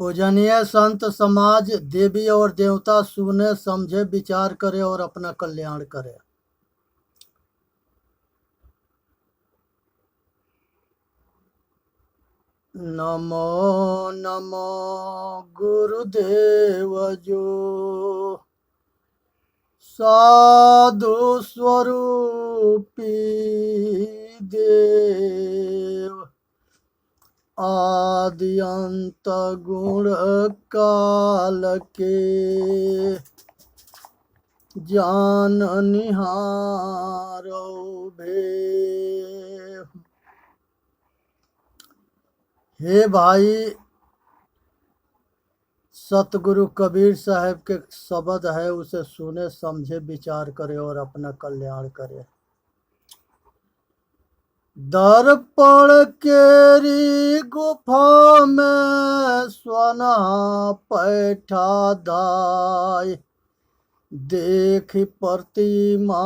पूजनीय संत समाज देवी और देवता सुने समझे विचार करे और अपना कल्याण करे। नमो नमो गुरुदेव जो साधु स्वरूपी देव आदि अंत गुण काल के जान निहारो भेव। हे भाई, सतगुरु कबीर साहब के शब्द है, उसे सुने समझे विचार करे और अपना कल्याण करे। दर्पण केरी गुफा में स्वना पैठा दाय, देख प्रतिमा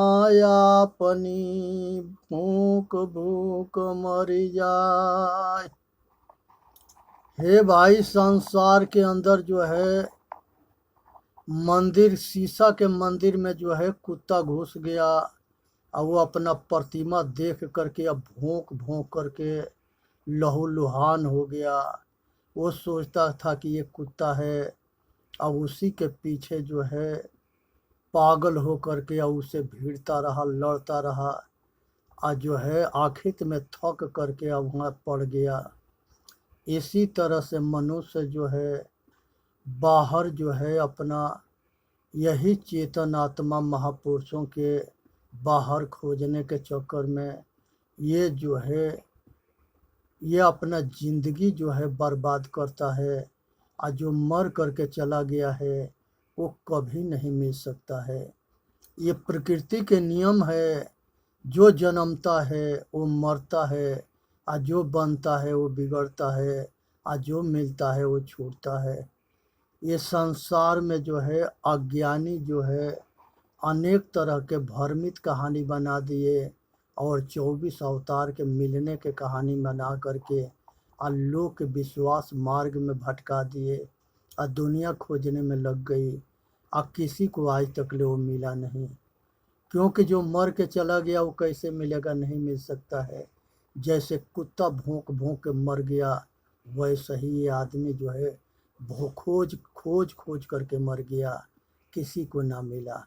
अपनी भूख भूख मरी जाए। हे भाई, संसार के अंदर जो है मंदिर, शीशा के मंदिर में जो है कुत्ता घुस गया और वो अपना प्रतिमा देख करके अब भौंक भौंक करके लहूलुहान हो गया। वो सोचता था कि ये कुत्ता है, अब उसी के पीछे जो है पागल हो करके और उसे भीड़ता रहा, लड़ता रहा, और जो है आखिर में थक करके अब वहाँ पड़ गया। इसी तरह से मनुष्य जो है बाहर जो है अपना यही चेतन आत्मा महापुरुषों के बाहर खोजने के चक्कर में ये जो है ये अपना जिंदगी जो है बर्बाद करता है, और जो मर करके चला गया है वो कभी नहीं मिल सकता है। ये प्रकृति के नियम है, जो जन्मता है वो मरता है, और जो बनता है वो बिगड़ता है, और जो मिलता है वो छूटता है। ये संसार में जो है अज्ञानी जो है अनेक तरह के भ्रमित कहानी बना दिए और 24 अवतार के मिलने के कहानी बना करके और लोग के विश्वास मार्ग में भटका दिए और दुनिया खोजने में लग गई। अब किसी को आज तक ले वो मिला नहीं, क्योंकि जो मर के चला गया वो कैसे मिलेगा, नहीं मिल सकता है। जैसे कुत्ता भौंक भौंक के मर गया, वैसे ही ये आदमी जो है खोज खोज खोज करके मर गया, किसी को ना मिला।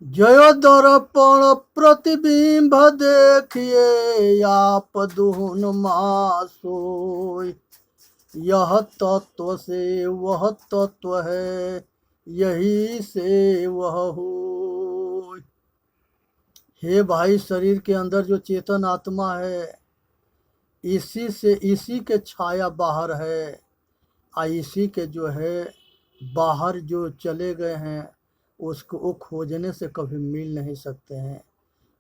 जयो दर्पण प्रतिबिंब देखिए आप दुहन मासोय, यह तत्व से वह तत्व है, यही से वह हो। हे भाई, शरीर के अंदर जो चेतन आत्मा है, इसी से इसी के छाया बाहर है, और इसी के जो है बाहर जो चले गए हैं उसको वो खोजने से कभी मिल नहीं सकते हैं।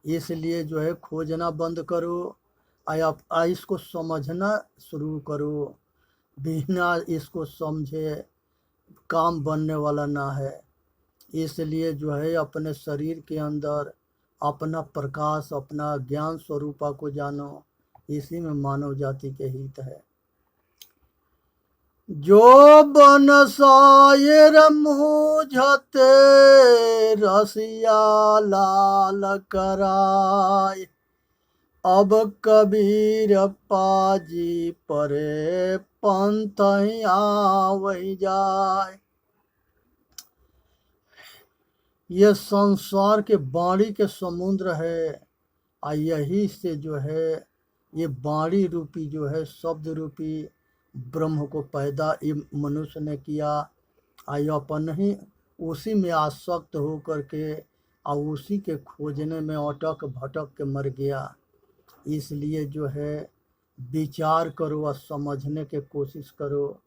इसलिए जो है खोजना बंद करो, आप इसको समझना शुरू करो। बिना इसको समझे काम बनने वाला ना है। इसलिए जो है अपने शरीर के अंदर अपना प्रकाश, अपना ज्ञान स्वरूपा को जानो, इसी में मानव जाति के हित है। जो बन सायर मुझते रसिया लाल कराय, अब कबीर पाजी परे पंथ वही जाए। ये संसार के बाणी के समुद्र है, और यही से जो है ये बाणी रूपी जो है शब्द रूपी ब्रह्म को पैदा ये मनुष्य ने किया। आई अपन ही उसी में आसक्त हो करके और उसी के खोजने में अटक भटक के मर गया। इसलिए जो है विचार करो और समझने के कोशिश करो।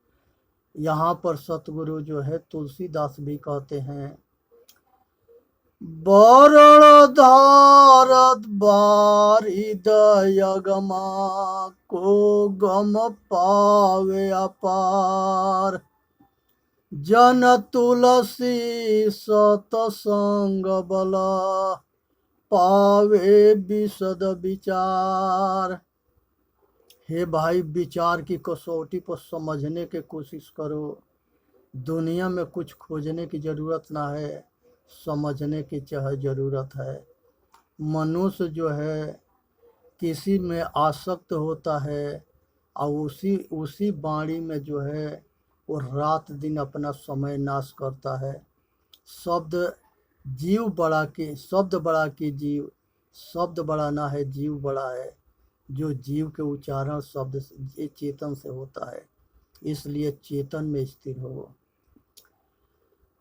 यहाँ पर सतगुरु जो है तुलसीदास भी कहते हैं, बरण धारत बारिद यगमा को गम पावे अपार, जन तुलसी सतसंग बला पावे विशद विचार। हे भाई, विचार की कसौटी पर समझने की कोशिश करो। दुनिया में कुछ खोजने की जरूरत ना है, समझने की चाहे जरूरत है। मनुष्य जो है किसी में आसक्त होता है और उसी उसी बाणी में जो है वो रात दिन अपना समय नाश करता है। शब्द शब्द बड़ा की जीव, शब्द बड़ा ना है, जीव बड़ा है। जो जीव के उच्चारण शब्द ये चेतन से होता है, इसलिए चेतन में स्थिर हो।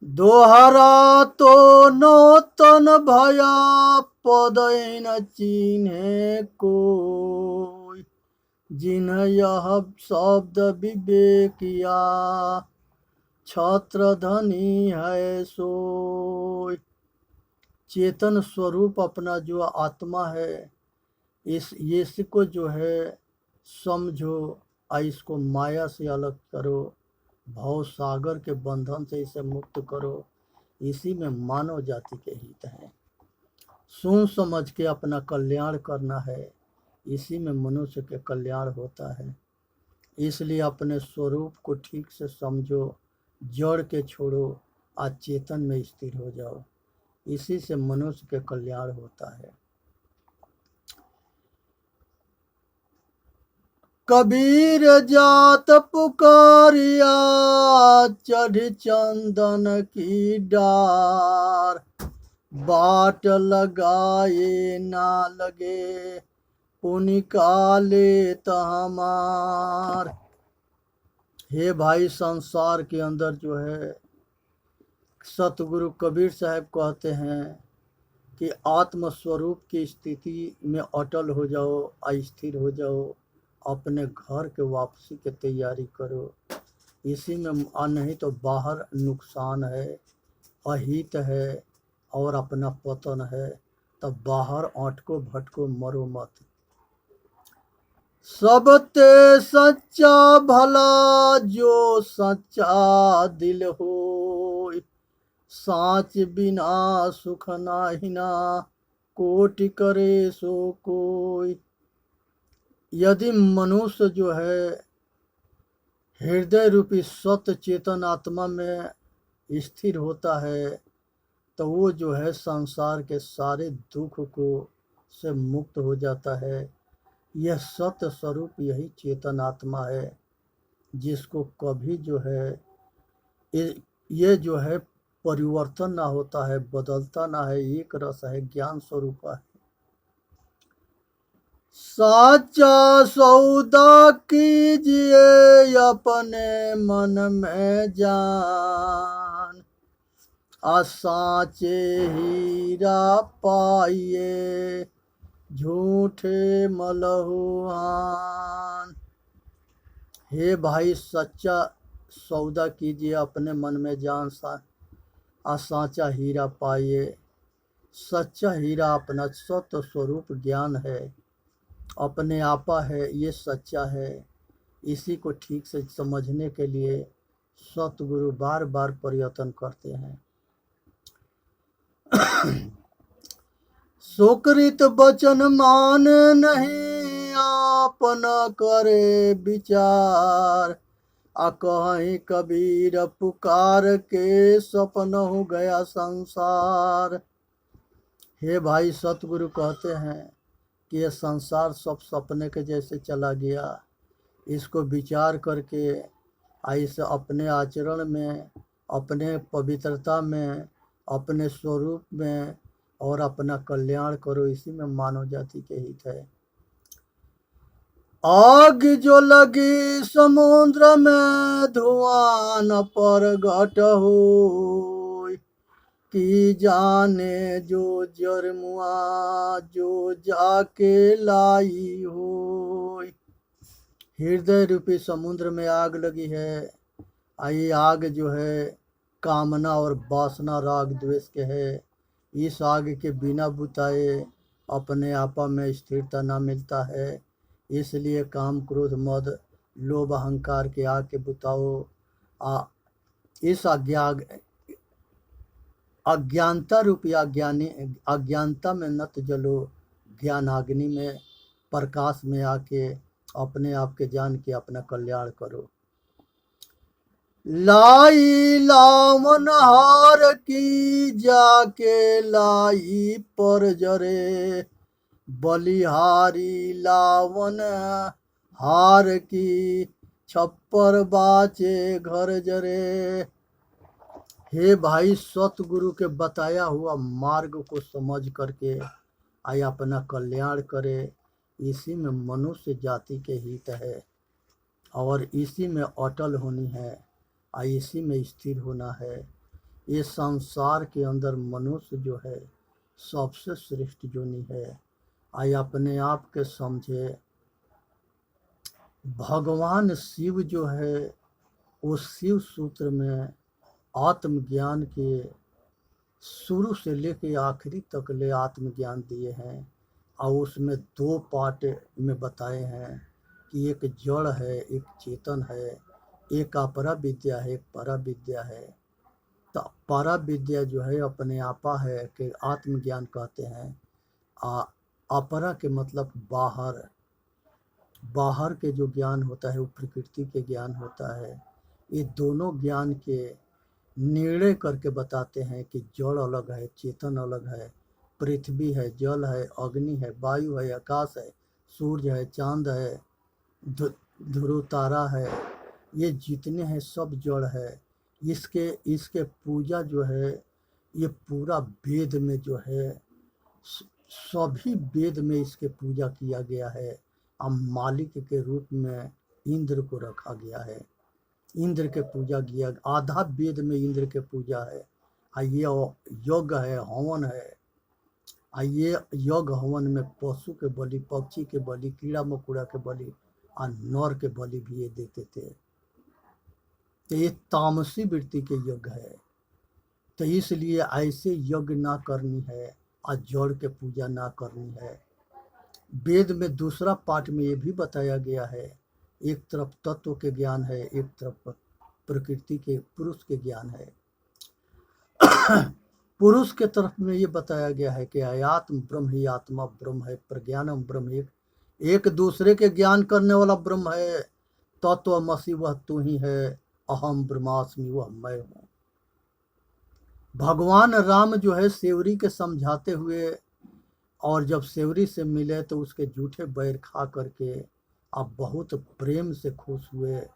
दोहरा तो नौतन भया, पद न चिन्हे कोई, जिन्ह यह शब्द विवेकिया, छत्र धनी है सोई। चेतन स्वरूप अपना जो आत्मा है, इसको जो है समझो और इसको माया से अलग करो, भव सागर के बंधन से इसे मुक्त करो। इसी में मानव जाति के हित है। सुन समझ के अपना कल्याण करना है, इसी में मनुष्य के कल्याण होता है। इसलिए अपने स्वरूप को ठीक से समझो, जड़ के छोड़ो, आज चेतन में स्थिर हो जाओ। इसी से मनुष्य के कल्याण होता है। कबीर जात पुकारिया, चढ़ चंदन की डार, बाट लगाए ना लगे, पुनिकाले तहमार। हे भाई, संसार के अंदर जो है सतगुरु कबीर साहब कहते हैं कि आत्म स्वरूप की स्थिति में अटल हो जाओ, अस्थिर हो जाओ, अपने घर के वापसी की तैयारी करो। इसी में नहीं तो बाहर नुकसान है, अहित है और अपना पतन है। तब बाहर अटको भटको, मरो मत। सब ते सच्चा भला, जो सच्चा दिल हो, साच बिना सुख नाहिना, कोटि करे सो कोई। यदि मनुष्य जो है हृदय रूपी सत्य चेतन आत्मा में स्थिर होता है, तो वो जो है संसार के सारे दुख को से मुक्त हो जाता है। यह सत्य स्वरूप यही चेतन आत्मा है, जिसको कभी जो है ये जो है परिवर्तन ना होता है, बदलता ना है, एक रस है, ज्ञान स्वरूप है। साचा सौदा कीजिए, अपने मन में जान, साचे हीरा पाइए, झूठे मलहुआन। हे भाई, सच्चा सौदा कीजिए, अपने मन में जान, साचा हीरा पाइए। सच्चा हीरा अपना सत्य स्वरूप ज्ञान है, अपने आपा है, ये सच्चा है। इसी को ठीक से समझने के लिए सतगुरु बार बार प्रयत्न करते हैं। सुकृत बचन मान नहीं, आपन करे विचार, कहीं कबीर पुकार के, सपन हो गया संसार। हे भाई, सतगुरु कहते हैं कि यह संसार सब सपने के जैसे चला गया। इसको विचार करके इसे अपने आचरण में, अपने पवित्रता में, अपने स्वरूप में और अपना कल्याण करो। इसी में मानव जाति के हित है। आग जो लगी समुद्र में, धुआं न प्रगट हो, कि जाने जो जरमुआ, जो जाके लाई हो। हृदय रूपी समुद्र में आग लगी है। ये आग जो है कामना और वासना, राग द्वेष के है। इस आग के बिना बुताए अपने आपा में स्थिरता न मिलता है। इसलिए काम क्रोध मद लोभ अहंकार के आग के बुताओ। इस अज्ञानता रूपी अज्ञानता में नत जलो, ज्ञानाग्नि में प्रकाश में आके अपने आप के जान के अपना कल्याण करो। लाई लावन हार की जाके लाई पर जरे, बलिहारी लावन हार की छप्पर बाचे घर जरे। हे भाई, सतगुरु के बताया हुआ मार्ग को समझ करके आय अपना कल्याण करे। इसी में मनुष्य जाति के हित है और इसी में अटल होनी है, इसी में स्थिर होना है। ये संसार के अंदर मनुष्य जो है सबसे श्रेष्ठ जोनी है। आय अपने आप के समझे। भगवान शिव जो है वो शिव सूत्र में आत्मज्ञान के शुरू से लेके आखिरी तक ले आत्मज्ञान दिए हैं और उसमें 2 पार्ट में बताए हैं कि एक जड़ है, एक चेतन है, एक अपरा विद्या है, एक परा विद्या है। तो परा विद्या जो है अपने आपा है कि आत्मज्ञान कहते हैं। अपरा के मतलब बाहर, बाहर के जो ज्ञान होता है वो प्रकृति के ज्ञान होता है। ये दोनों ज्ञान के निर्णय करके बताते हैं कि जड़ अलग है, चेतन अलग है, पृथ्वी है, जल है, अग्नि है, वायु है, आकाश है, सूर्य है, चांद है, ध्रुव तारा है, ये जितने हैं सब जड़ है। इसके पूजा जो है ये पूरा वेद में जो है सभी वेद में इसके पूजा किया गया है। अब मालिक के रूप में इंद्र को रखा गया है, इंद्र के पूजा किया, आधा वेद में इंद्र के पूजा है। ये यज्ञ है, हवन है। ये यज्ञ हवन में पशु के बलि, पक्षी के बलि, कीड़ा मकोड़ा के बलि और नर के बलि भी ये देते थे। तो ये तामसी वृत्ति के यज्ञ है। तो इसलिए ऐसे यज्ञ ना करनी है और जड़ के पूजा ना करनी है। वेद में दूसरा पाठ में ये भी बताया गया है, एक तरफ तत्व के ज्ञान है, एक तरफ प्रकृति के पुरुष के ज्ञान है। पुरुष के तरफ में ये बताया गया है कि आत्म ब्रह्म ही आत्मा ब्रह्म है, प्रज्ञानम ब्रह्म एक दूसरे के ज्ञान करने वाला ब्रह्म है। तत्वमसि वह तू ही है, अहम ब्रह्मास्मि वह मैं हूँ। भगवान राम जो है सेवरी के समझाते हुए और जब सेवरी से मिले तो उसके जूठे बैर खा करके आप बहुत प्रेम से खुश हुए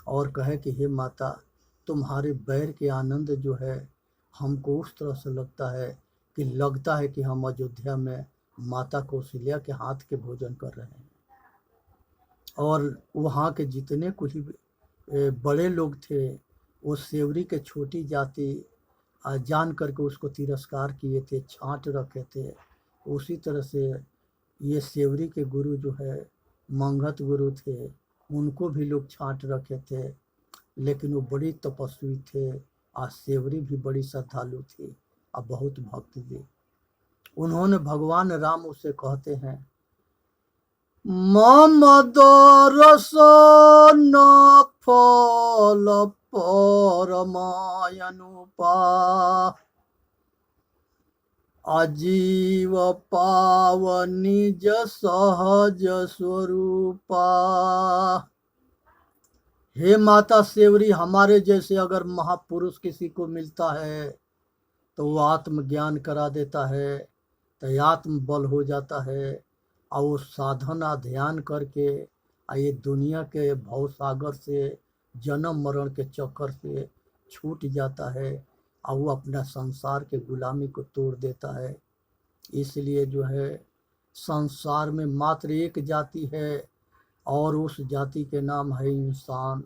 और कहे कि हे माता, तुम्हारे बैर के आनंद जो है हमको उस तरह से लगता है कि हम अयोध्या में माता कौशल्या के हाथ के भोजन कर रहे हैं। और वहाँ के जितने कुछ बड़े लोग थे वो सेवरी के छोटी जाति जान करके उसको तिरस्कार किए थे, छांट रखे थे। उसी तरह से ये सेवरी के गुरु जो है मंगत गुरु थे, उनको भी लोग छांट रखे थे, लेकिन वो बड़ी तपस्वी थे और सेवरी भी बड़ी श्रद्धालु थी और बहुत भक्त थी। उन्होंने भगवान राम उसे कहते हैं, मम दर्शन फल परमायनुपा, अजीव पाव निज सहज स्वरूपा। हे माता सेवरी, हमारे जैसे अगर महापुरुष किसी को मिलता है तो वो आत्मज्ञान करा देता है, तो आत्म बल हो जाता है और वो साधना ध्यान करके ये दुनिया के भव सागर से, जन्म मरण के चक्कर से छूट जाता है और वो अपना संसार के गुलामी को तोड़ देता है। इसलिए जो है संसार में मात्र एक जाति है और उस जाति के नाम है इंसान।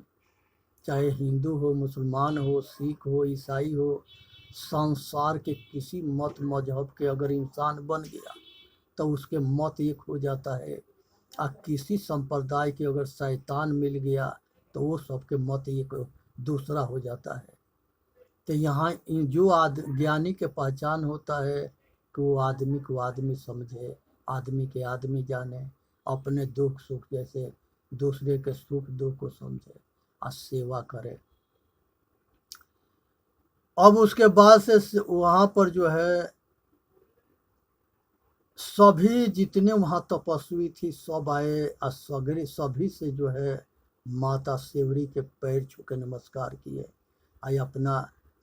चाहे हिंदू हो, मुसलमान हो, सिख हो, ईसाई हो, संसार के किसी मत मजहब के अगर इंसान बन गया तो उसके मत एक हो जाता है। और किसी संप्रदाय के अगर शैतान मिल गया तो वो सबके मत एक दूसरा हो जाता है। तो यहाँ जो ज्ञानी के पहचान होता है कि वो आदमी को आदमी समझे, आदमी के आदमी जाने, अपने दुख सुख जैसे दूसरे के सुख दुख को समझे और सेवा करे। अब उसके बाद से वहाँ पर जो है सभी जितने वहाँ तपस्वी थी सब आए और सगरे सभी से जो है माता सेवरी के पैर छू के नमस्कार किए। आई अपना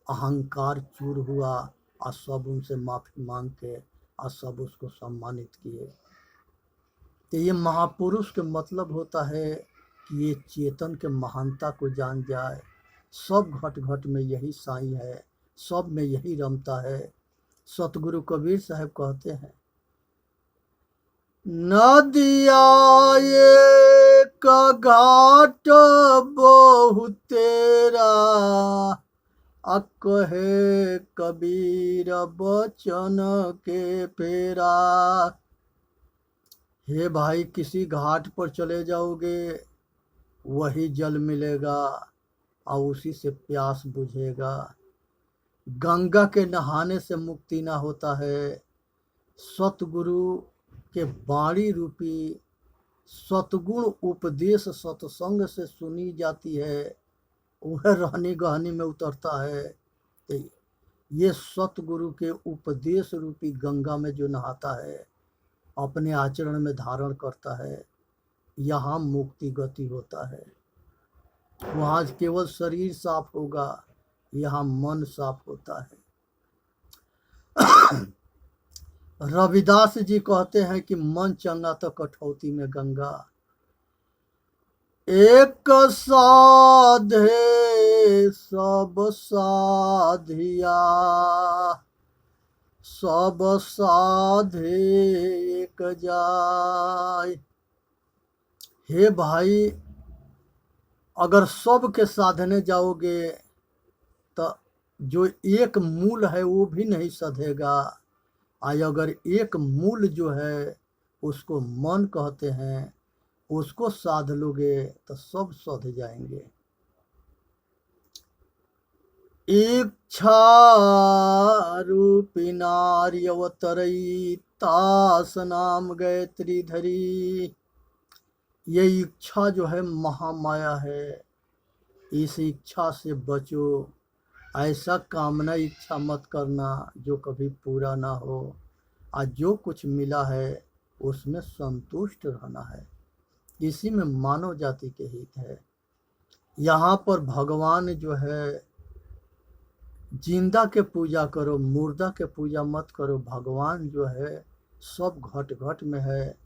अहंकार चूर हुआ और सब उनसे माफी मांग के और सब उसको सम्मानित किए। तो ये महापुरुष के मतलब होता है कि ये चेतन के महानता को जान जाए। सब घट घट में यही साई है, सब में यही रमता है। सतगुरु कबीर साहब कहते हैं, नदिया एक घाट बहुतेरा, कहे कबीर बचन के फेरा। हे भाई, किसी घाट पर चले जाओगे वही जल मिलेगा और उसी से प्यास बुझेगा। गंगा के नहाने से मुक्ति ना होता है, सतगुरु के वाणी रूपी सतगुण उपदेश सत्संग से सुनी जाती है, वह रहनी गहनी में उतरता है। तो ये सतगुरु के उपदेश रूपी गंगा में जो नहाता है, अपने आचरण में धारण करता है, यहाँ मुक्ति गति होता है। वहाँ केवल शरीर साफ होगा, यहाँ मन साफ होता है। रविदास जी कहते हैं कि मन चंगा तो कठौती में गंगा, एक साधे सब साधिया, सब साधे एक जाय। हे भाई, अगर सब के साधने जाओगे तो जो एक मूल है वो भी नहीं सधेगा। अगर एक मूल जो है उसको मन कहते हैं, उसको साध लोगे तो सब सध जाएंगे। इच्छा रूपी नारी अवतरई, तास नाम गायत्री धरी। ये इच्छा जो है महामाया है, इस इच्छा से बचो। ऐसा कामना इच्छा मत करना जो कभी पूरा ना हो। आज जो कुछ मिला है उसमें संतुष्ट रहना है, इसी में मानव जाति के हित है। यहाँ पर भगवान जो है, जिंदा के पूजा करो, मुर्दा के पूजा मत करो। भगवान जो है सब घट घट में है।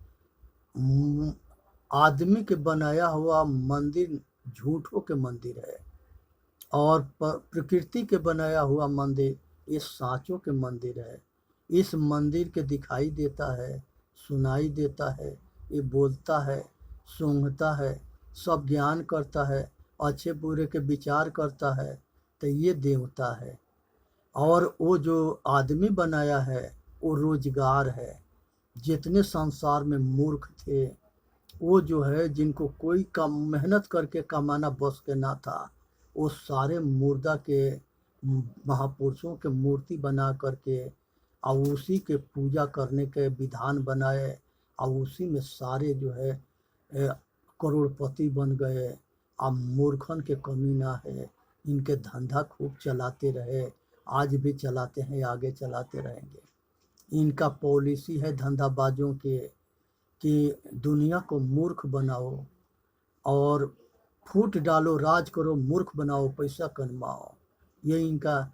आदमी के बनाया हुआ मंदिर झूठों के मंदिर है, और प्रकृति के बनाया हुआ मंदिर ये साँचों के मंदिर है। इस मंदिर के दिखाई देता है, सुनाई देता है, ये बोलता है, सूंघता है, सब ज्ञान करता है, अच्छे बुरे के विचार करता है, तो ये देवता है। और वो जो आदमी बनाया है वो रोजगार है। जितने संसार में मूर्ख थे, वो जो है जिनको कोई कम मेहनत करके कमाना बस के ना था, वो सारे मुर्दा के महापुरुषों के मूर्ति बना करके और उसी के पूजा करने के विधान बनाए, और उसी में सारे जो है करोड़पति बन गए। अब मूर्खन के कमी ना है, इनके धंधा खूब चलाते रहे, आज भी चलाते हैं, आगे चलाते रहेंगे। इनका पॉलिसी है धंधाबाजों के कि दुनिया को मूर्ख बनाओ और फूट डालो, राज करो, मूर्ख बनाओ, पैसा कमाओ। ये इनका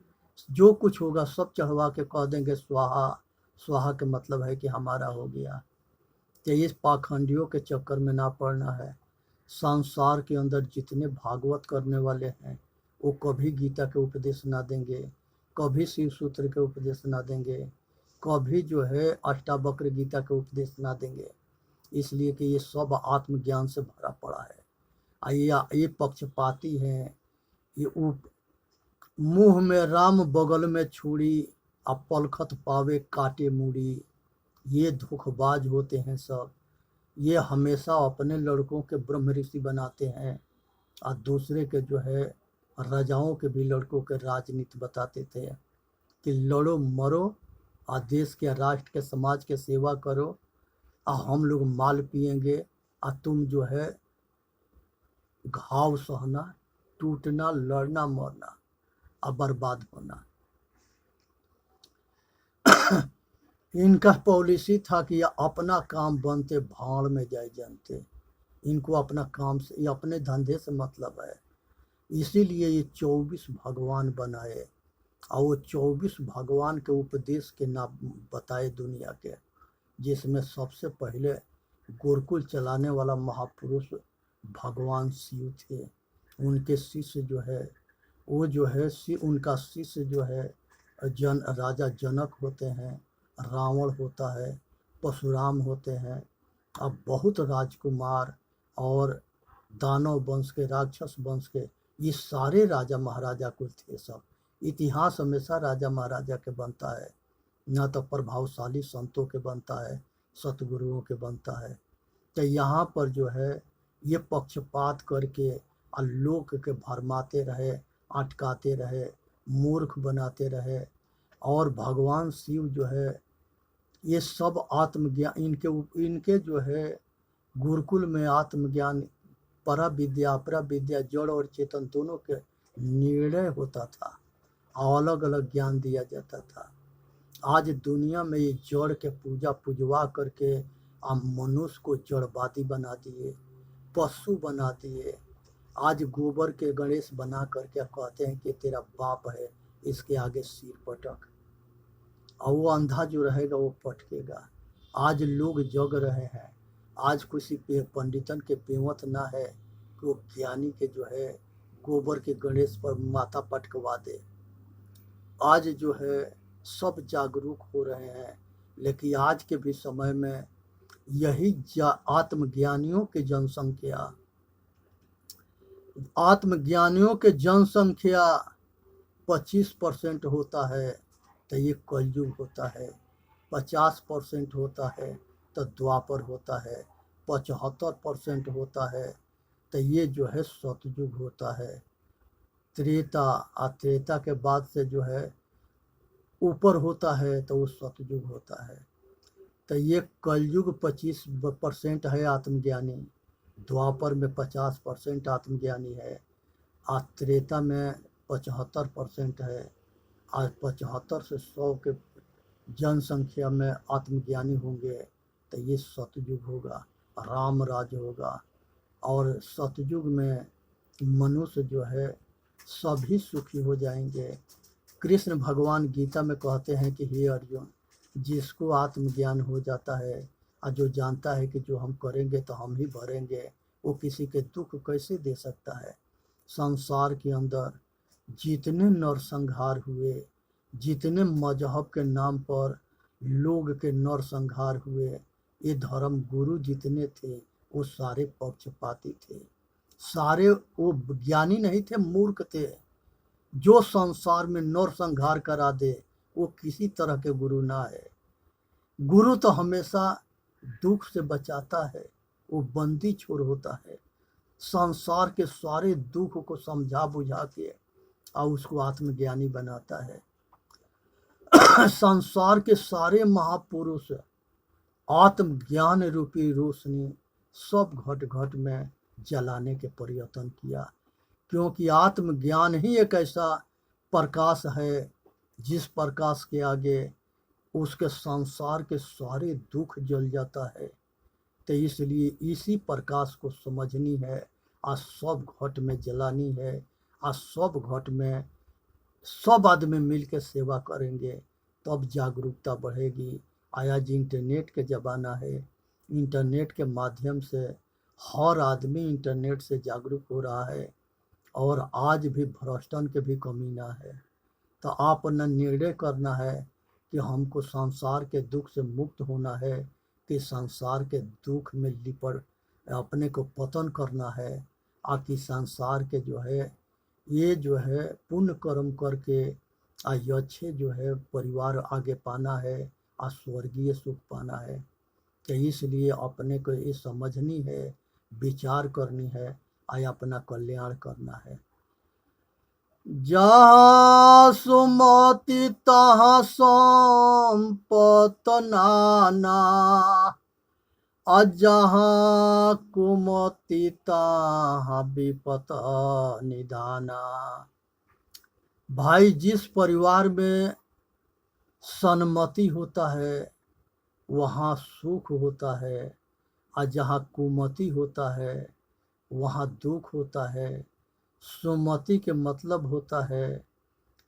जो कुछ होगा सब चढ़वा के कह देंगे स्वाहा। स्वाहा के मतलब है कि हमारा हो गया। तो इस पाखंडियों के चक्कर में ना पड़ना है। संसार के अंदर जितने भागवत करने वाले हैं वो कभी गीता के उपदेश ना देंगे, कभी शिव सूत्र के उपदेश ना देंगे, कभी जो है अष्टावक्र गीता के उपदेश ना देंगे, इसलिए कि ये सब आत्मज्ञान से भरा पड़ा है। ये पक्षपाती हैं। ये मुंह में राम बगल में छुरी, अब पलखत पावे काटे मूड़ी। ये धोखेबाज होते हैं सब। ये हमेशा अपने लड़कों के ब्रह्म ऋषि बनाते हैं और दूसरे के जो है राजाओं के भी लड़कों के राजनीति बताते थे कि लड़ो मरो और देश के राष्ट्र के समाज के सेवा करो, और हम लोग माल पिएंगे और तुम जो है घाव सहना, टूटना, लड़ना, मरना और बर्बाद होना। इनका पॉलिसी था कि ये अपना काम बनते भाड़ में जाए जनते, इनको अपना काम से, ये अपने धंधे से मतलब है। इसीलिए ये 24 भगवान बनाए, और वो 24 भगवान के उपदेश के नाम बताए दुनिया के, जिसमें सबसे पहले गुरुकुल चलाने वाला महापुरुष भगवान शिव थे। उनके शिष्य जो है, वो जो है उनका शिष्य जो है राजा जनक होते हैं, रावण होता है, परशुराम होते हैं। अब बहुत राजकुमार और दानव वंश के, राक्षस वंश के, ये सारे राजा महाराजा कुल थे सब। इतिहास हमेशा राजा महाराजा के बनता है, न तो प्रभावशाली संतों के बनता है, सतगुरुओं के बनता है। तो यहाँ पर जो है ये पक्षपात करके लोक के भरमाते रहे, अटकाते रहे, मूर्ख बनाते रहे। और भगवान शिव जो है ये सब आत्मज्ञान, इनके जो है गुरुकुल में आत्मज्ञान, परा विद्या अपरा विद्या, जड़ और चेतन दोनों के निर्णय होता था, अलग अलग ज्ञान दिया जाता था। आज दुनिया में ये जड़ के पूजा पूजवा करके हम मनुष्य को जड़वादी बना दिए, पशु बना दिए। आज गोबर के गणेश बना करके कहते हैं कि तेरा बाप है, इसके आगे सिर पटक, और वो अंधा जो रहेगा वो पटकेगा। आज लोग जग रहे हैं। आज किसी पंडितन के बेवत ना है कि वो ज्ञानी के जो है गोबर के गणेश पर माथा पटकवा दे। आज जो है सब जागरूक हो रहे हैं, लेकिन आज के भी समय में यही आत्मज्ञानियों की जनसंख्या, आत्मज्ञानियों के जनसंख्या 25% होता है तो ये कलयुग होता है, 50% होता है तो द्वापर होता है, 75% होता है तो ये जो है सतयुग होता है। त्रेता के बाद से जो है ऊपर होता है तो वो सतयुग होता है। तो ये कलयुग 25% है आत्मज्ञानी, द्वापर में 50% आत्मज्ञानी है, आज त्रेता में 75% है। आज 75 से 100 के जनसंख्या में आत्मज्ञानी होंगे तो ये सतयुग होगा, राम राज होगा। और सतयुग में मनुष्य जो है सभी सुखी हो जाएंगे। कृष्ण भगवान गीता में कहते हैं कि हे अर्जुन, जिसको आत्मज्ञान हो जाता है और जो जानता है कि जो हम करेंगे तो हम ही भरेंगे, वो किसी के दुख कैसे दे सकता है। संसार के अंदर जितने नरसंहार हुए, जितने मजहब के नाम पर लोग के नरसंहार हुए, ये धर्म गुरु जितने थे वो सारे पक्षपाती थे, सारे वो ज्ञानी नहीं थे, मूर्ख थे। जो संसार में नरसंहार करा दे वो किसी तरह के गुरु ना है। गुरु तो हमेशा दुख से बचाता है, वो बंदी छोर होता है, संसार के सारे दुख को समझा बुझा के और उसको आत्मज्ञानी बनाता है। संसार के सारे महापुरुष आत्मज्ञान रूपी रोशनी सब घट घट में जलाने के प्रयत्न किया, क्योंकि आत्मज्ञान ही एक ऐसा प्रकाश है जिस प्रकाश के आगे उसके संसार के सारे दुख जल जाता है। तो इसलिए इसी प्रकाश को समझनी है, आज सब घट में जलानी है। आज सब घट में सब आदमी मिल के सेवा करेंगे तब जागरूकता बढ़ेगी। आज इंटरनेट के ज़माना है, इंटरनेट के माध्यम से हर आदमी इंटरनेट से जागरूक हो रहा है, और आज भी भ्रष्टन के भी कमी ना है। तो आप न निर्णय करना है कि हमको संसार के दुख से मुक्त होना है कि संसार के दुख में लिपट अपने को पतन करना है, आकि संसार के जो है ये जो है पुण्य कर्म करके अच्छे जो है परिवार आगे पाना है और स्वर्गीय सुख पाना है। तो इसलिए अपने को ये समझनी है, विचार करनी है और अपना कल्याण करना है। जहाँ सुमति तहाँ संपत नाना, जहाँ कुमति तहाँ विपत निदाना। भाई जिस परिवार में सन्मति होता है, वहाँ सुख होता है, और जहाँ कुमति होता है वहाँ दुख होता है। सुमति के मतलब होता है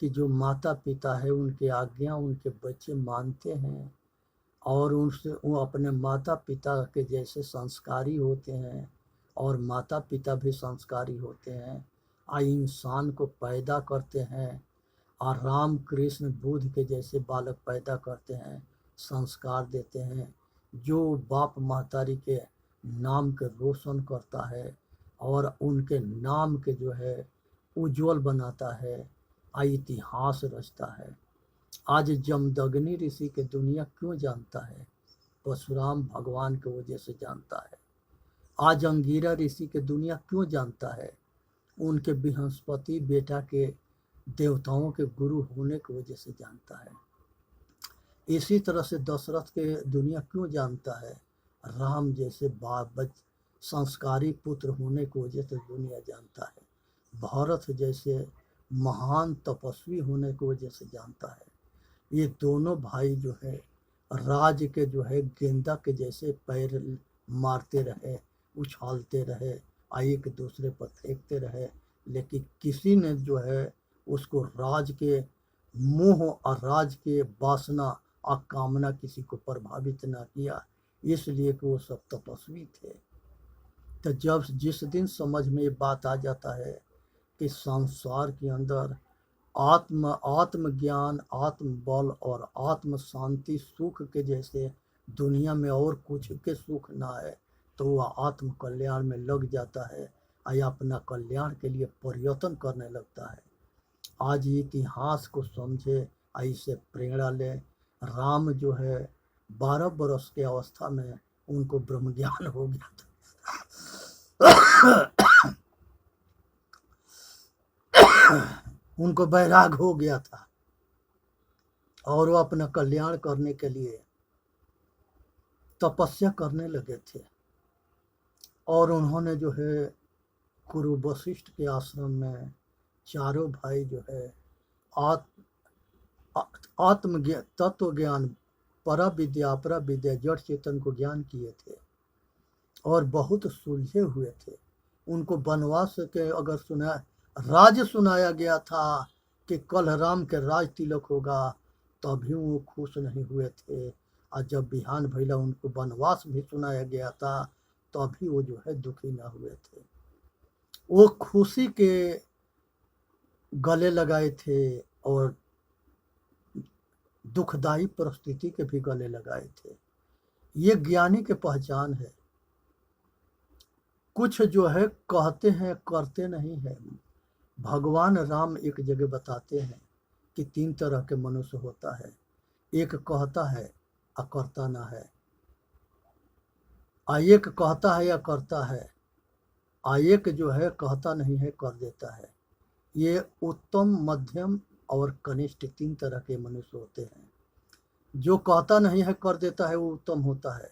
कि जो माता पिता है उनके आज्ञा उनके बच्चे मानते हैं और उनसे वो अपने माता पिता के जैसे संस्कारी होते हैं और माता पिता भी संस्कारी होते हैं और इंसान को पैदा करते हैं और राम कृष्ण बुद्ध के जैसे बालक पैदा करते हैं, संस्कार देते हैं। जो बाप महतारी के नाम के रोशन करता है और उनके नाम के जो है उज्जवल बनाता है, इतिहास रचता है। आज जमदग्नि ऋषि के दुनिया क्यों जानता है? परशुराम भगवान के वजह से जानता है। आज अंगिरा ऋषि के दुनिया क्यों जानता है? उनके बृहस्पति बेटा के देवताओं के गुरु होने की वजह से जानता है। इसी तरह से दशरथ के दुनिया क्यों जानता है? राम जैसे संस्कारी पुत्र होने की वजह से दुनिया जानता है। भरत जैसे महान तपस्वी होने की वजह से जानता है। ये दोनों भाई जो है राज के जो है गेंदा के जैसे पैर मारते रहे, उछालते रहे, एक दूसरे पर फेंकते रहे, लेकिन किसी ने जो है उसको राज के मोह और राज के वासना और कामना किसी को प्रभावित ना किया, इसलिए कि वो सब तपस्वी थे। तो जब जिस दिन समझ में ये बात आ जाता है कि संसार के अंदर आत्मज्ञान, आत्मबल और आत्म शांति सुख के जैसे दुनिया में और कुछ के सुख ना है, तो वह आत्म कल्याण में लग जाता है या अपना कल्याण के लिए प्रयत्न करने लगता है। आज इतिहास को समझे, इससे प्रेरणा ले। राम जो है 12 वर्ष के अवस्था में उनको ब्रह्म ज्ञान हो गया था। उनको वैराग हो गया था और वो अपना कल्याण करने के लिए तपस्या करने लगे थे। और उन्होंने जो है गुरु वशिष्ठ के आश्रम में चारों भाई जो है आत्मज्ञान, तत्व ज्ञान, परा विद्या अपरा विद्या, जड़ चेतन को ज्ञान किए थे और बहुत सुलझे हुए थे। उनको वनवास के अगर राज सुनाया गया था कि कल राम के राज तिलक होगा, तभी वो खुश नहीं हुए थे। और जब बिहान भैला उनको वनवास भी सुनाया गया था, तभी वो जो है दुखी न हुए थे। वो खुशी के गले लगाए थे और दुखदाई परिस्थिति के भी गले लगाए थे। ये ज्ञानी के पहचान है। कुछ जो है कहते हैं करते नहीं है। भगवान राम एक जगह बताते हैं कि 3 तरह के मनुष्य होता है। एक कहता है और करता ना है, एक कहता है या करता है, एक जो है कहता नहीं है कर देता है। ये उत्तम, मध्यम और कनिष्ठ 3 तरह के मनुष्य होते हैं। जो कहता नहीं है कर देता है वो उत्तम होता है,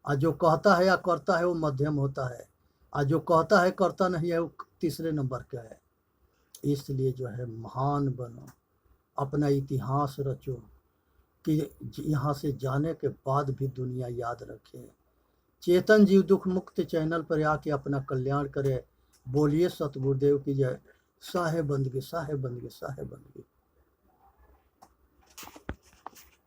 और जो कहता है या करता है वो मध्यम होता है, और जो कहता है करता नहीं है वो तीसरे नंबर का है। इसलिए जो है महान बनो, अपना इतिहास रचो कि यहाँ से जाने के बाद भी दुनिया याद रखे। चेतन जीव दुख मुक्त चैनल पर आके अपना कल्याण करे। बोलिए सतगुरुदेव की जय। साहे बंदगी, साहे बंदगी, साहे बंदगी।